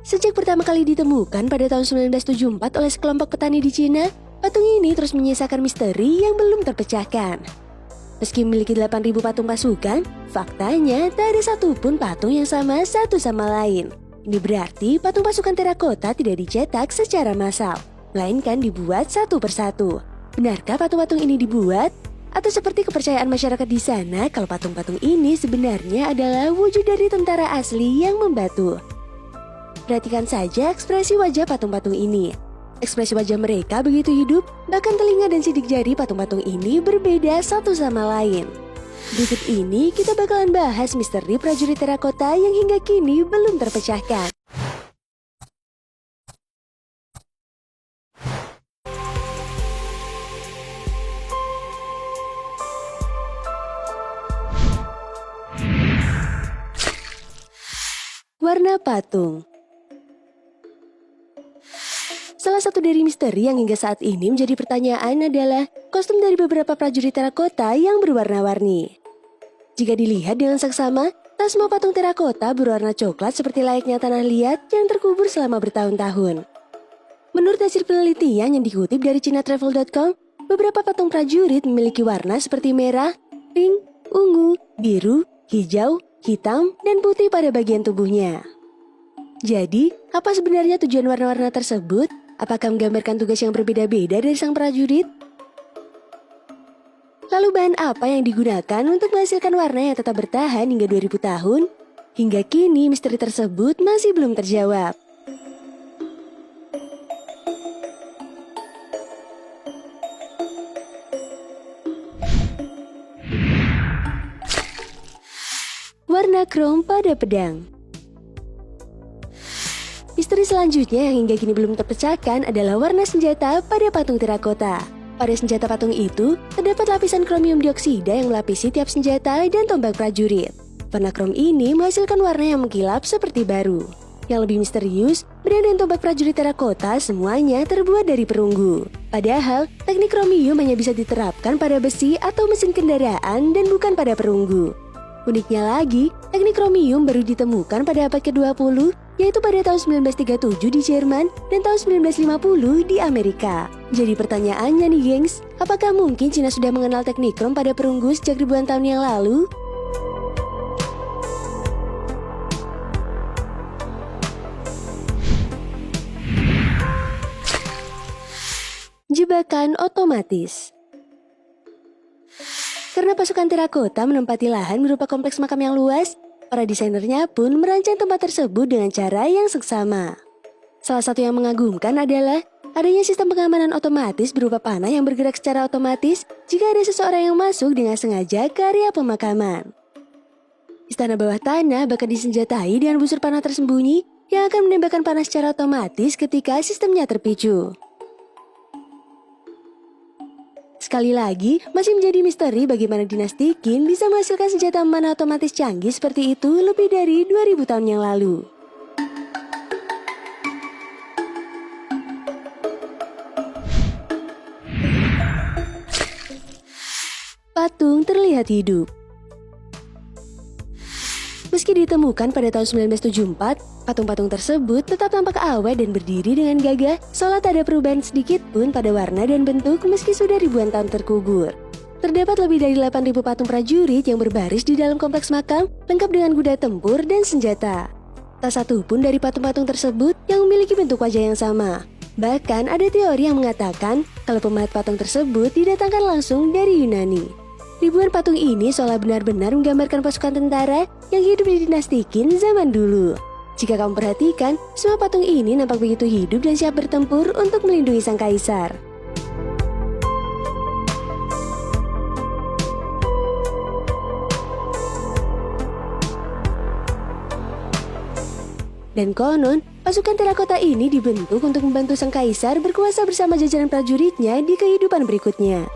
Sejak pertama kali ditemukan pada tahun 1974 oleh sekelompok petani di Cina, patung ini terus menyisakan misteri yang belum terpecahkan. Meski memiliki 8.000 patung pasukan, faktanya tak ada satupun patung yang sama satu sama lain. Ini berarti patung pasukan terakota tidak dicetak secara massal, melainkan dibuat satu persatu. Benarkah patung-patung ini dibuat? Atau seperti kepercayaan masyarakat di sana kalau patung-patung ini sebenarnya adalah wujud dari tentara asli yang membatu? Perhatikan saja ekspresi wajah patung-patung ini. Ekspresi wajah mereka begitu hidup, bahkan telinga dan sidik jari patung-patung ini berbeda satu sama lain. Berikut ini kita bakalan bahas misteri prajurit terakota yang hingga kini belum terpecahkan. Warna patung. Salah satu dari misteri yang hingga saat ini menjadi pertanyaan adalah kostum dari beberapa prajurit terakota yang berwarna-warni. Jika dilihat dengan seksama, tak semua patung terakota berwarna coklat seperti layaknya tanah liat yang terkubur selama bertahun-tahun. Menurut hasil penelitian yang dikutip dari ChinaTravel.com, beberapa patung prajurit memiliki warna seperti merah, pink, ungu, biru, hijau, hitam, dan putih pada bagian tubuhnya. Jadi, apa sebenarnya tujuan warna-warna tersebut? Apakah menggambarkan tugas yang berbeda-beda dari sang prajurit? Lalu bahan apa yang digunakan untuk menghasilkan warna yang tetap bertahan hingga 2000 tahun? Hingga kini misteri tersebut masih belum terjawab. Warna krom pada pedang. Misteri selanjutnya yang hingga kini belum terpecahkan adalah warna senjata pada patung terakota. Pada senjata patung itu, terdapat lapisan kromium dioksida yang melapisi tiap senjata dan tombak prajurit. Warna krom ini menghasilkan warna yang mengkilap seperti baru. Yang lebih misterius, benang dan tombak prajurit terakota semuanya terbuat dari perunggu. Padahal, teknik kromium hanya bisa diterapkan pada besi atau mesin kendaraan dan bukan pada perunggu. Uniknya lagi, teknik kromium baru ditemukan pada abad ke-20, yaitu pada tahun 1937 di Jerman dan tahun 1950 di Amerika. Jadi pertanyaannya nih gengs, apakah mungkin Cina sudah mengenal teknik krom pada perunggu sejak ribuan tahun yang lalu? Jebakan otomatis. Karena pasukan terakota menempati lahan berupa kompleks makam yang luas, para desainernya pun merancang tempat tersebut dengan cara yang seksama. Salah satu yang mengagumkan adalah adanya sistem pengamanan otomatis berupa panah yang bergerak secara otomatis jika ada seseorang yang masuk dengan sengaja ke area pemakaman. Istana bawah tanah bahkan disenjatai dengan busur panah tersembunyi yang akan menembakkan panah secara otomatis ketika sistemnya terpicu. Sekali lagi, masih menjadi misteri bagaimana dinasti Qin bisa menghasilkan senjata memanah otomatis canggih seperti itu lebih dari 2000 tahun yang lalu. Patung terlihat hidup. Meski ditemukan pada tahun 1974, patung-patung tersebut tetap tampak awet dan berdiri dengan gagah, seolah tak ada perubahan sedikit pun pada warna dan bentuk meski sudah ribuan tahun terkubur. Terdapat lebih dari 8.000 patung prajurit yang berbaris di dalam kompleks makam, lengkap dengan kuda tempur dan senjata. Tak satu pun dari patung-patung tersebut yang memiliki bentuk wajah yang sama. Bahkan ada teori yang mengatakan kalau pemahat patung tersebut didatangkan langsung dari Yunani. Ribuan patung ini seolah benar-benar menggambarkan pasukan tentara yang hidup di dinasti Qin zaman dulu. Jika kamu perhatikan, semua patung ini nampak begitu hidup dan siap bertempur untuk melindungi sang kaisar. Dan konon, pasukan terakota ini dibentuk untuk membantu sang kaisar berkuasa bersama jajaran prajuritnya di kehidupan berikutnya.